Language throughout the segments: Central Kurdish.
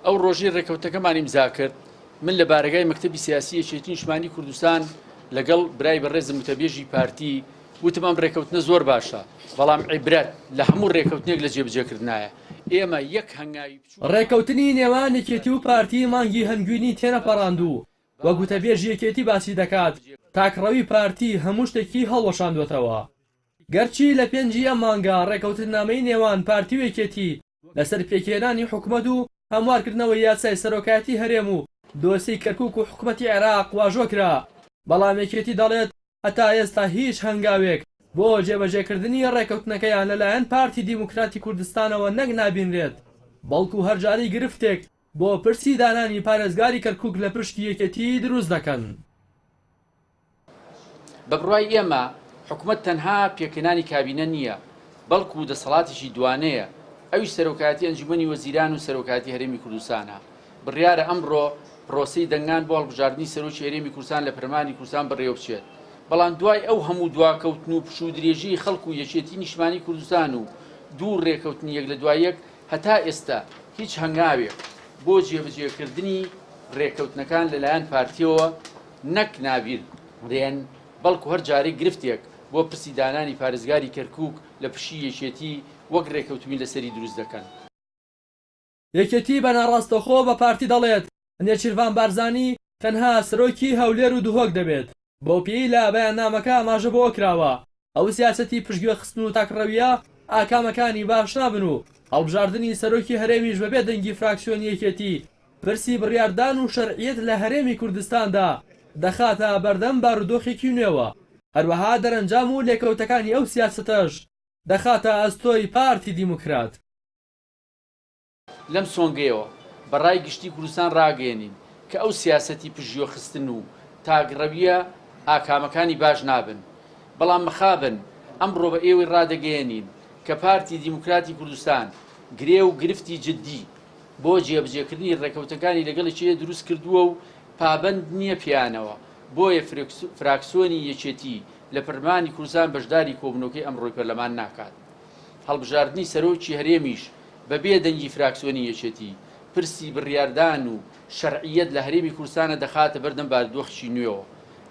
ئەو ڕۆژەی ڕێکەوتەکەمان ئیمزا کرد من لە بارگای مەکتەبی سیاسی یەکێتی نیشتیمانی کوردستان لەگەڵ برای بەڕێزم وتەبێژی پارتی وتم ئەم ڕێکەوتنە زۆر باشە بەڵام عیبرەت لە هەموو ڕێکەوتنێک لە جێبجێکردنایە ئێمە یەک هەنگاوی ڕێکەوتنی نێوان یەکێتی و پارتی مانگی هەنگوینی تێنەپەڕاندوو وە گوتەبێژ یەکێتی باسی دەکات تاکڕەوی پارتی هەموو شتێکی هەڵوەشاندوێتەوە گەرچی لە پێنجی ئەم مانگا ڕێکەوتنامەی نێوان پارتی و یەکێتی لەسەر پێکهێنانی حکومەت و هەموارکردنەوەی یاسای سەرۆکایەتی هەرێم و دۆسەی کەرکووک و حکومەتی عێراق واژۆکرا بەڵام یەکێتی دەڵێت هەتا ئێستا هیچ هەنگاوێک بۆ جێبەجێکردنی ڕێکەوتنەکەیان لەلایەن پارتی دیموکراتی کوردستانەوە نەک نابینرێت بەڵکو هەرجاری گرفتێک بۆ پرسی دانانی پارێزگاری کەرکووک لە پشتی یەکێتی دروست دەکەن. بە بڕوای ئێمە حکومەت تەنها پێکهێنانی کابینە نییە بەڵکو دەسەڵاتێکی دوانەیە ئەوی سەرۆکایەتی ئەنجومەنی وەزیران و سەرۆکایەتی هەرێمی کوردستانە بڕیارە ئەمڕۆ پرۆسەی دەنگان بۆ هەڵبژاردننی سەرۆکی هەرێمی کوردستان لە پەرلەمانی کوردستان بەڕێوە بچێت بەڵام دوای ئەو هەموو دواکەوتن و پشوو درێژی خەڵکو و یەکێتی نیشتیمانی کوردستان و دوو ڕێکەوتنی یەک لە دوای یەک هەتا ئێستا هیچ هەنگاوێک بۆ جێبەجێکردنی ڕێکەوتنەکان لەلایەن پارتیەوە نەک نابیر دێن بەڵکو هەر جارێک گرفتێک بۆ پرسی دانانی پارێزگاری کەرکووک لە پشی یەکێتی وەک ڕێکەوتمی لەسەری دروست دەکەن. یەکێتی بەناڕاستەخۆ بە پارتی دەڵێت نێچیروان بارزانی تەنها سەرۆکی هەولێر و دوهۆک دەبێت بۆ پێی لە بەیاننامەکە ئاماژە بۆ کراوە ئەو سیاسەتی پشتگوێ خستن و تاکڕەویە ئاکامەکانی باش نابن و هەڵبژاردننی سەرۆکی هەرێمیش بەبێ دەنگی فراکسیۆنی یەکێتی پرسی بڕیاردان و شەرعیەت لە هەرێمی کوردستاندا دەخاتە بەردەم بارودۆخێکی نوێوە هەروەها دەرەنجام و لێکەوتەکانی ئەو سیاسەتەش دەخاتە ئەستۆی پارتی دیموکرات. لەم سۆنگەیەوە بەڕای گشتی کوردستان ڕاگەێنین کە ئەو سیاسەتی پژیۆ خستن و تاگڕەویە ئاکامەکانی باش نابن بەڵام مخابن ئەمڕۆ بە ئێوەی ڕادەگەێنین کە پارتی دیموکراتی کوردستان گرێ و گرفتی جددی بۆ جێبجێکردنی ڕێکەوتەکانی لەگەڵی دروست کردووە و پابند نییە پیانەوە بۆیە فراکسیۆنی یەکێتی لە پەرلەمانی کوردستان بەشداری کۆبوونەوەکەی ئەمڕۆی پەرلەمان ناکات. هەڵبژاردننی سەرۆکی هەرێمیش بەبێ دەنگی فراکسیۆنی یەکێتی پرسی بڕیاردان و شەرعیەت لە هەرێمی کوردستانە دەخاتە بەردەم بارودۆخی نوێەوە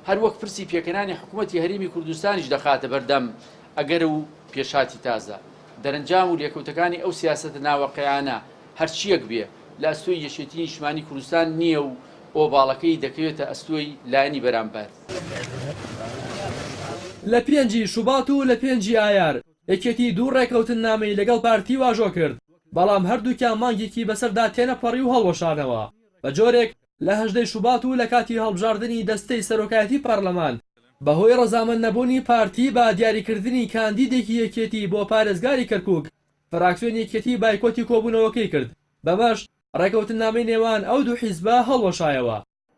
هەروەک پرسی پێکهێنانی حکوومەتی هەرێمی کوردستانیش دەخاتە بەردەم ئەگەر و پێشاتی تازە دەرەنجام و لێکەوتەکانی ئەو سیاسەتە ناوەقیانە هەرچیەک بێ لە ئەستۆی یەکێتی نیشتیمانی کوردستان نییە و ئۆباڵەکەی دەکەوێتە ئەستۆی لایەنی بەرامبەر. لە 5 شوبات و لە 5 ئایار یەکێتی دوو ڕێکەوتن نامەی لەگەڵ پارتی واژۆ کرد بەڵام هەردووکیان مانگێکی بەسەردا تێنەپەڕی و هەڵوەشانەوە بە جۆرێک لە 18 شوبات و لە کاتی هەڵبژاردننی دەستەی سەرۆکایەتی پەرلەمان بەهۆی ڕەزامەند نەبوونی پارتی بە دیاریکردنی کاندیدێکی یەکێتی بۆ پارێزگاری کەرکووک فراکسیۆن یەکێتی بایکۆتی کۆبوونەوەکەی کرد بەمەش ڕێکەوتن نامەی نێوان ئەو دوو حیزبە هەڵوەشایەوە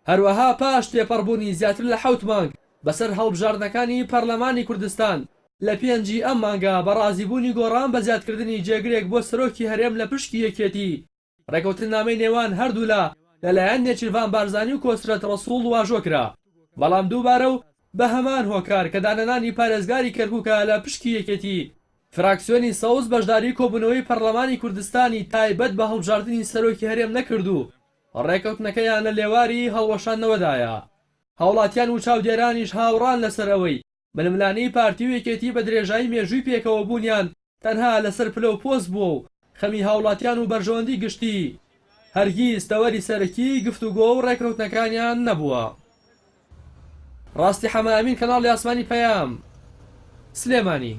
هەروەها پاش تێپەڕبوونی زیاتر لە 7 مانگ بەسەر هەڵبژاردنەکانی پەرلەمانی کوردستان لە 5 ئەم مانگا بە ڕازیبوونی گۆڕان بە زیادکردنی جێگرێک بۆ سەرۆکی هەرێم لە پشتی یەکێتی ڕێکەوتن نامەی نێوان هەردوو لەلایەن نێچیروان بارزانی و کۆسرەت ڕەسوڵ واژۆکرا بەڵام دووبارە و بە هەمان هۆکار کە دانەنانی پارێزگاری کەرکووکە لە پشتی یەکێتی فراکسیۆنی سەوز بەشداری کۆبوونەوەی پەرلەمانی کوردستانی تایبەت بە هەڵبژاردننی سەرۆکی هەرێم نەکردو ڕێکەوتنەکەیان لە لێواری هەڵوەشاندنەوەدایە هاوڵاتیان و چاودێرانیش هاوڕان لەسەرەوەی ململانەی پارتی و یەکێتی بە درێژایی مێژووی پێکەوە بوونیان تەنها لەسەر پلە و پۆست بووە و خەمی هاوڵاتیان و بەرژەوەندی گشتی هەرگیز تەوەری سەرەکی گفتوگۆ و ڕێکەوتنەکانیان نەبووە. ڕاستی حەمامین کەناڵی ئاسمانی پەیام سلێمانی.